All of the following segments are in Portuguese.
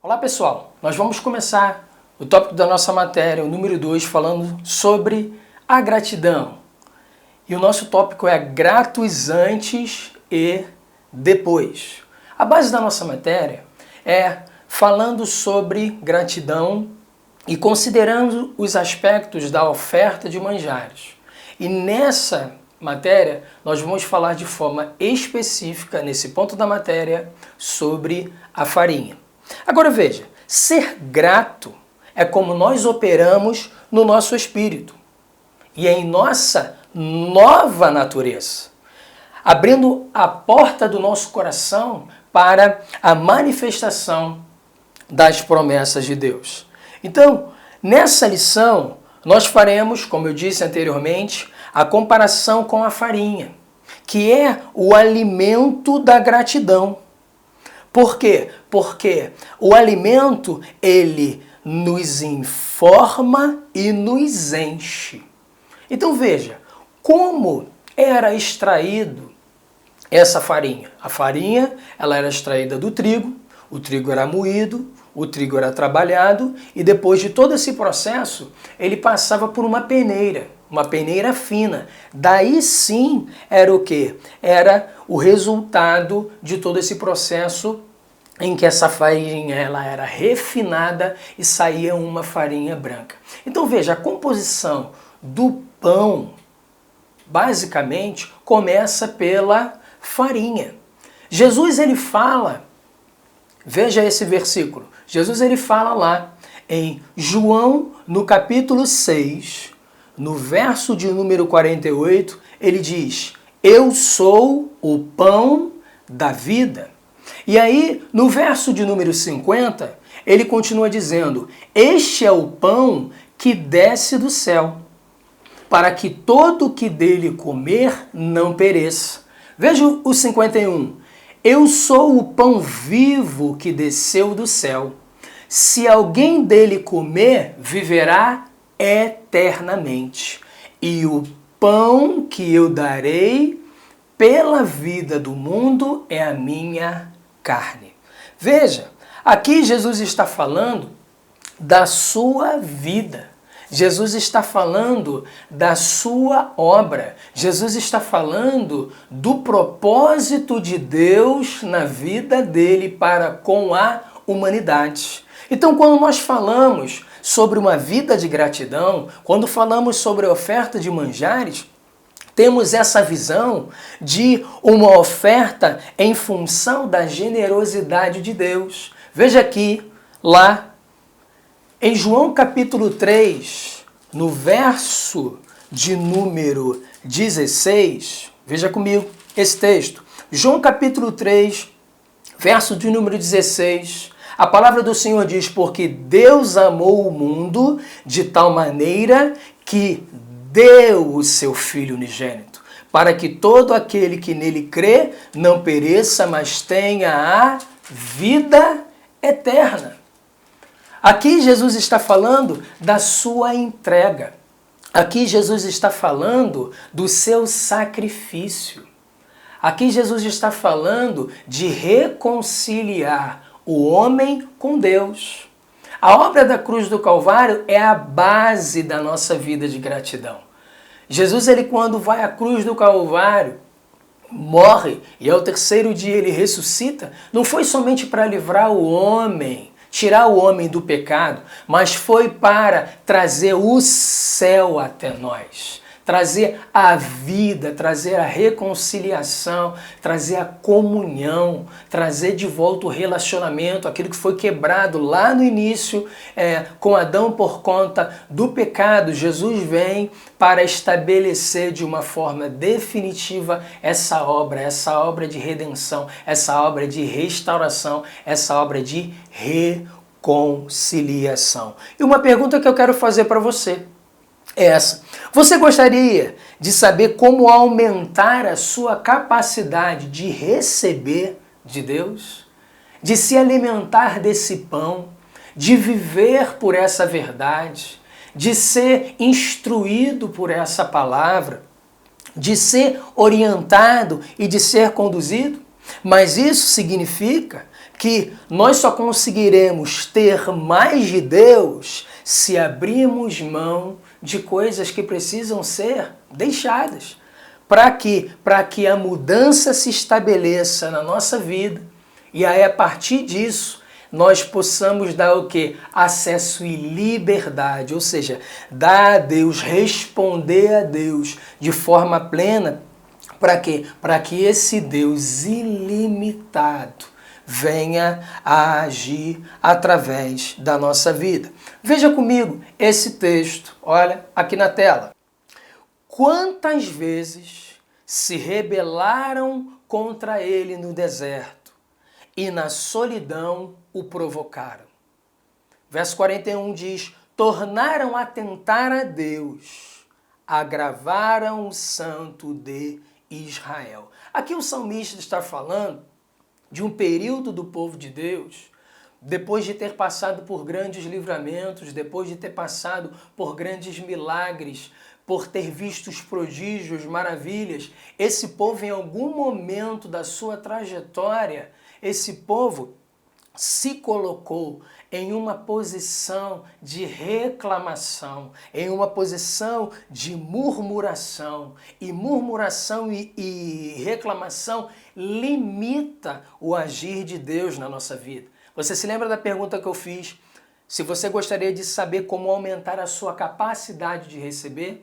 Olá pessoal, nós vamos começar o tópico da nossa matéria, o número 2, falando sobre a gratidão. E o nosso tópico é gratos antes e depois. A base da nossa matéria é falando sobre gratidão e considerando os aspectos da oferta de manjares. E nessa matéria nós vamos falar de forma específica, nesse ponto da matéria, sobre a farinha. Agora veja, ser grato é como nós operamos no nosso espírito e em nossa nova natureza, abrindo a porta do nosso coração para a manifestação das promessas de Deus. Então, nessa lição, nós faremos, como eu disse anteriormente, a comparação com a farinha, que é o alimento da gratidão. Por quê? Porque o alimento, ele nos informa e nos enche. Então veja, como era extraído essa farinha? A farinha, ela era extraída do trigo, o trigo era moído, o trigo era trabalhado e depois de todo esse processo, ele passava por uma peneira fina. Daí sim era o quê? Era o resultado de todo esse processo em que essa farinha ela era refinada e saía uma farinha branca. Então veja, a composição do pão basicamente começa pela farinha. Jesus ele fala, veja esse versículo, Jesus ele fala lá em João no capítulo 6, no verso de número 48, ele diz: eu sou o pão da vida. E aí, no verso de número 50, ele continua dizendo: este é o pão que desce do céu, para que todo o que dele comer não pereça. Veja o 51. Eu sou o pão vivo que desceu do céu. Se alguém dele comer, viverá eternamente. E o pão que eu darei pela vida do mundo é a minha carne. Veja, aqui Jesus está falando da sua vida. Jesus está falando da sua obra. Jesus está falando do propósito de Deus na vida dele para com a humanidade. Então, quando nós falamos sobre uma vida de gratidão, quando falamos sobre a oferta de manjares, temos essa visão de uma oferta em função da generosidade de Deus. Veja aqui, lá, em João capítulo 3, no verso de número 16, veja comigo esse texto. João capítulo 3, verso de número 16, a palavra do Senhor diz: porque Deus amou o mundo de tal maneira que deu o seu Filho unigênito, para que todo aquele que nele crê não pereça, mas tenha a vida eterna. Aqui Jesus está falando da sua entrega. Aqui Jesus está falando do seu sacrifício. Aqui Jesus está falando de reconciliar o homem com Deus. A obra da cruz do Calvário é a base da nossa vida de gratidão. Jesus, ele quando vai à cruz do Calvário, morre e ao terceiro dia ele ressuscita, não foi somente para livrar o homem, tirar o homem do pecado, mas foi para trazer o céu até nós. Trazer a vida, trazer a reconciliação, trazer a comunhão, trazer de volta o relacionamento, aquilo que foi quebrado lá no início com Adão por conta do pecado. Jesus vem para estabelecer de uma forma definitiva essa obra de redenção, essa obra de restauração, essa obra de reconciliação. E uma pergunta que eu quero fazer para você é essa: você gostaria de saber como aumentar a sua capacidade de receber de Deus? De se alimentar desse pão? De viver por essa verdade? De ser instruído por essa palavra? De ser orientado e de ser conduzido? Mas isso significa que que nós só conseguiremos ter mais de Deus se abrirmos mão de coisas que precisam ser deixadas. Para quê? Para que a mudança se estabeleça na nossa vida e aí a partir disso nós possamos dar o quê? Acesso e liberdade, ou seja, dar a Deus, responder a Deus de forma plena. Para quê? Para que esse Deus ilimitado venha a agir através da nossa vida. Veja comigo esse texto, olha aqui na tela. Quantas vezes se rebelaram contra ele no deserto e na solidão o provocaram. Verso 41 diz, tornaram a tentar a Deus, agravaram o santo de Israel. Aqui o salmista está falando de um período do povo de Deus, depois de ter passado por grandes livramentos, depois de ter passado por grandes milagres, por ter visto os prodígios, maravilhas, esse povo em algum momento da sua trajetória, esse povo se colocou em uma posição de reclamação, em uma posição de murmuração. E murmuração e reclamação limita o agir de Deus na nossa vida. Você se lembra da pergunta que eu fiz? Se você gostaria de saber como aumentar a sua capacidade de receber?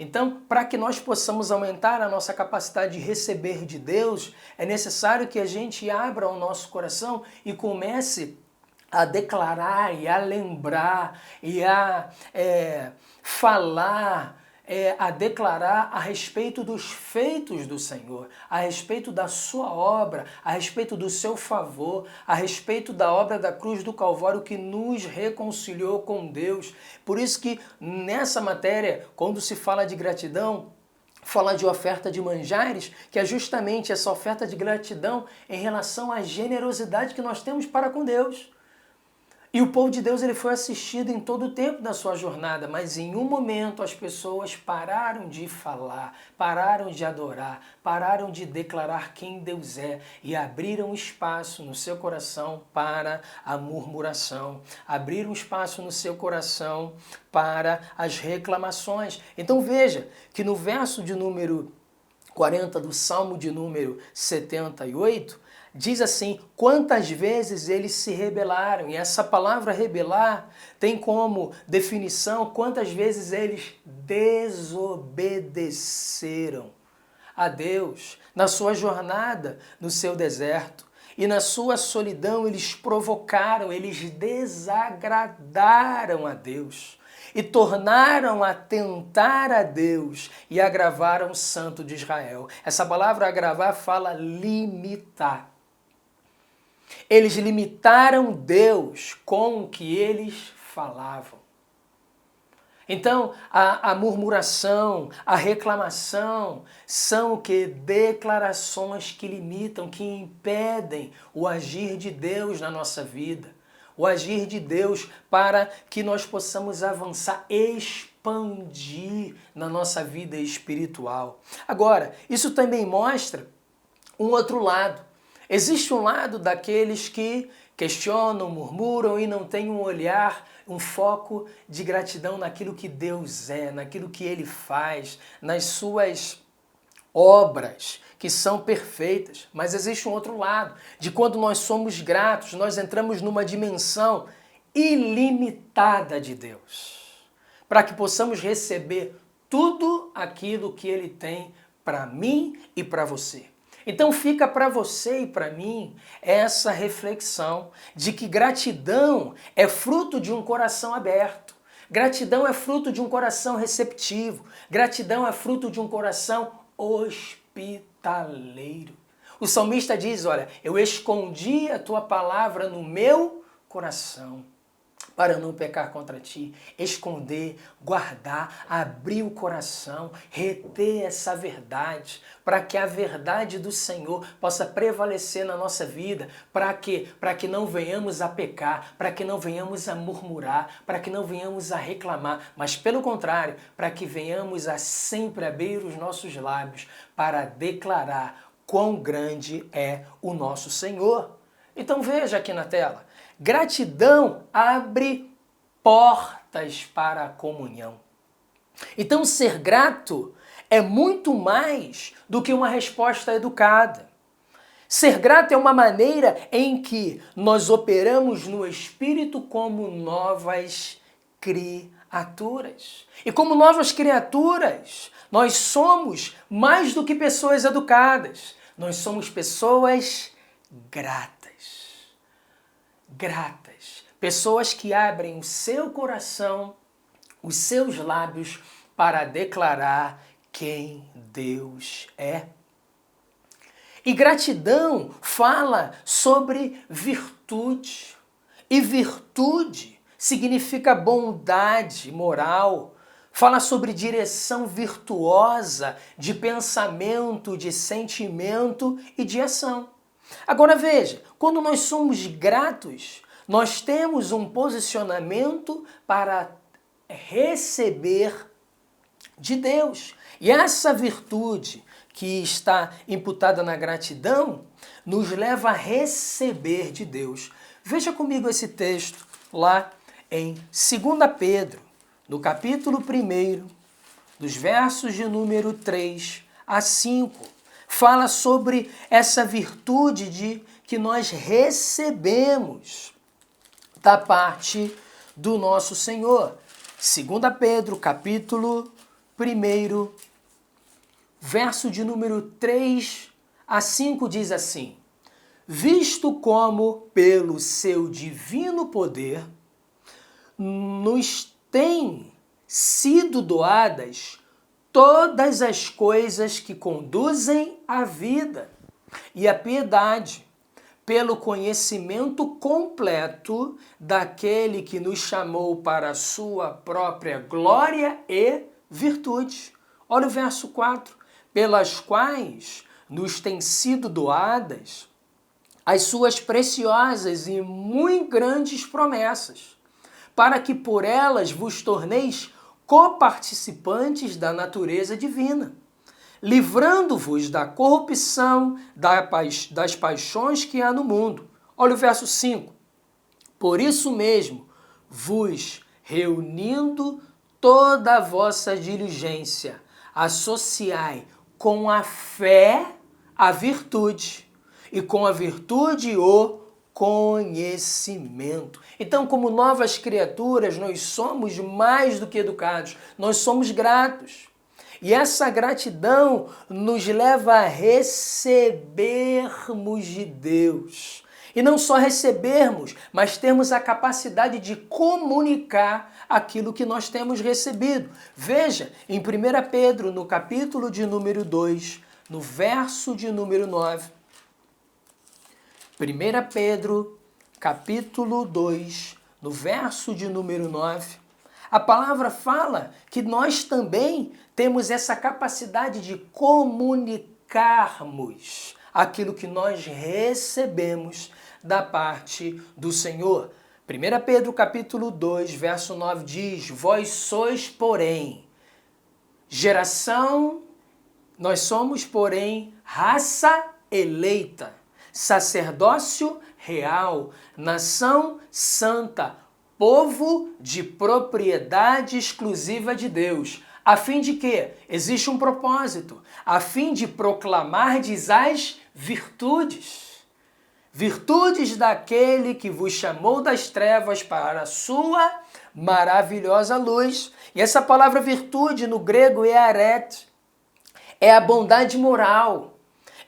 Então, para que nós possamos aumentar a nossa capacidade de receber de Deus, é necessário que a gente abra o nosso coração e comece a declarar e a lembrar e a falar, a declarar a respeito dos feitos do Senhor, a respeito da sua obra, a respeito do seu favor, a respeito da obra da cruz do Calvário que nos reconciliou com Deus. Por isso que nessa matéria, quando se fala de gratidão, fala de oferta de manjares, que é justamente essa oferta de gratidão em relação à generosidade que nós temos para com Deus. E o povo de Deus ele foi assistido em todo o tempo da sua jornada, mas em um momento as pessoas pararam de falar, pararam de adorar, pararam de declarar quem Deus é e abriram espaço no seu coração para a murmuração, abriram espaço no seu coração para as reclamações. Então veja que no verso de número 40 do Salmo de número 78, diz assim, quantas vezes eles se rebelaram. E essa palavra rebelar tem como definição quantas vezes eles desobedeceram a Deus na sua jornada no seu deserto. E na sua solidão eles provocaram, eles desagradaram a Deus. E tornaram a tentar a Deus e agravaram o Santo de Israel. Essa palavra agravar fala limitar. Eles limitaram Deus com o que eles falavam. Então, a murmuração, a reclamação são o que? Declarações que limitam, que impedem o agir de Deus na nossa vida. O agir de Deus para que nós possamos avançar, expandir na nossa vida espiritual. Agora, isso também mostra um outro lado. Existe um lado daqueles que questionam, murmuram e não têm um olhar, um foco de gratidão naquilo que Deus é, naquilo que Ele faz, nas suas obras que são perfeitas. Mas existe um outro lado, de quando nós somos gratos, nós entramos numa dimensão ilimitada de Deus, para que possamos receber tudo aquilo que Ele tem para mim e para você. Então fica para você e para mim essa reflexão de que gratidão é fruto de um coração aberto. Gratidão é fruto de um coração receptivo. Gratidão é fruto de um coração hospitaleiro. O salmista diz, olha, eu escondi a tua palavra no meu coração para não pecar contra ti, esconder, guardar, abrir o coração, reter essa verdade, para que a verdade do Senhor possa prevalecer na nossa vida, para quê? Para que não venhamos a pecar, para que não venhamos a murmurar, para que não venhamos a reclamar, mas pelo contrário, para que venhamos a sempre abrir os nossos lábios para declarar quão grande é o nosso Senhor. Então veja aqui na tela. Gratidão abre portas para a comunhão. Então ser grato é muito mais do que uma resposta educada. Ser grato é uma maneira em que nós operamos no Espírito como novas criaturas. E como novas criaturas, nós somos mais do que pessoas educadas. Nós somos pessoas gratas. Gratas. Pessoas que abrem o seu coração, os seus lábios, para declarar quem Deus é. E gratidão fala sobre virtude. E virtude significa bondade moral. Fala sobre direção virtuosa de pensamento, de sentimento e de ação. Agora veja, quando nós somos gratos, nós temos um posicionamento para receber de Deus. E essa virtude que está imputada na gratidão, nos leva a receber de Deus. Veja comigo esse texto lá em 2 Pedro, no capítulo 1, dos versos de número 3 a 5. Fala sobre essa virtude de que nós recebemos da parte do nosso Senhor. 2 Pedro, capítulo 1, verso de número 3 a 5 diz assim: visto como pelo seu divino poder nos têm sido doadas todas as coisas que conduzem à vida e à piedade, pelo conhecimento completo daquele que nos chamou para a sua própria glória e virtude. Olha o verso 4. Pelas quais nos têm sido doadas as suas preciosas e muito grandes promessas, para que por elas vos torneis coparticipantes da natureza divina, livrando-vos da corrupção das paixões que há no mundo. Olha o verso 5. Por isso mesmo, vos reunindo toda a vossa diligência, associai com a fé a virtude, e com a virtude o conhecimento. Então, como novas criaturas, nós somos mais do que educados, nós somos gratos. E essa gratidão nos leva a recebermos de Deus. E não só recebermos, mas termos a capacidade de comunicar aquilo que nós temos recebido. Veja, em 1 Pedro, no capítulo de número 2, no verso de número 9. 1 Pedro, capítulo 2, no verso de número 9. A palavra fala que nós também temos essa capacidade de comunicarmos aquilo que nós recebemos da parte do Senhor. 1 Pedro capítulo 2, verso 9 diz: vós sois, porém, nós somos, porém, raça eleita, sacerdócio real, nação santa, povo de propriedade exclusiva de Deus, a fim de que existe um propósito, a fim de proclamardes as virtudes daquele que vos chamou das trevas para a sua maravilhosa luz. E essa palavra virtude no grego é arete, é a bondade moral,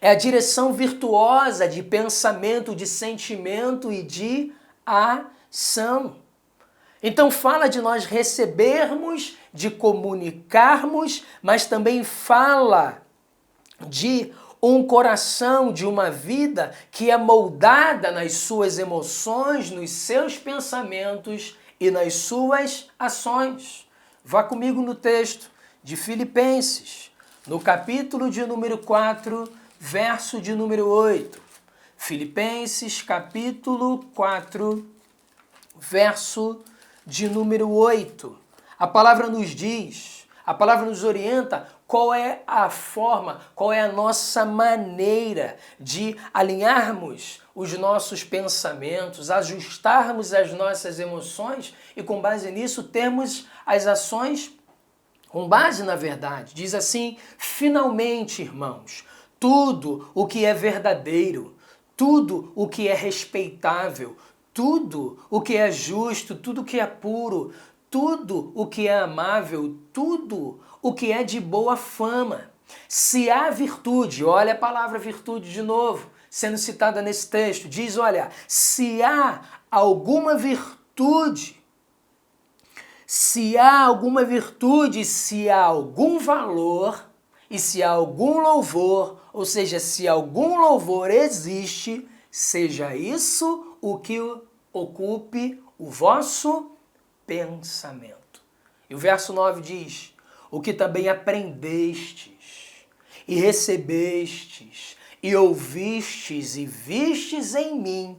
é a direção virtuosa de pensamento, de sentimento e de ação. Então fala de nós recebermos, de comunicarmos, mas também fala de um coração, de uma vida que é moldada nas suas emoções, nos seus pensamentos e nas suas ações. Vá comigo no texto de Filipenses, no capítulo de número 4, verso de número 8. Filipenses, capítulo 4, verso de número 8. A palavra nos diz, a palavra nos orienta qual é a forma, qual é a nossa maneira de alinharmos os nossos pensamentos, ajustarmos as nossas emoções e com base nisso termos as ações com base na verdade. Diz assim: finalmente, irmãos, tudo o que é verdadeiro, tudo o que é respeitável, tudo o que é justo, tudo o que é puro, tudo o que é amável, tudo o que é de boa fama. Se há virtude, olha a palavra virtude de novo, sendo citada nesse texto, diz, olha, se há alguma virtude, se há alguma virtude, se há algum valor e se há algum louvor, ou seja, se algum louvor existe, seja isso o que ocupe o vosso pensamento. E o verso 9 diz: o que também aprendestes e recebestes e ouvistes e vistes em mim,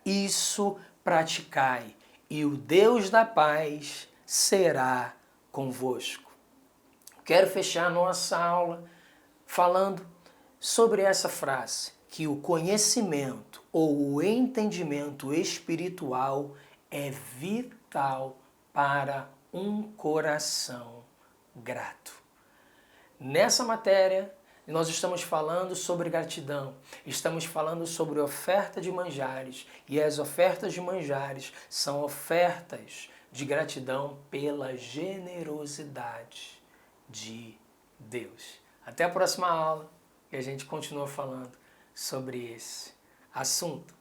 isso praticai, e o Deus da paz será convosco. Quero fechar nossa aula falando sobre essa frase, que o conhecimento ou o entendimento espiritual é vital para um coração grato. Nessa matéria, nós estamos falando sobre gratidão, estamos falando sobre oferta de manjares, e as ofertas de manjares são ofertas de gratidão pela generosidade de Deus. Até a próxima aula e a gente continua falando sobre esse assunto.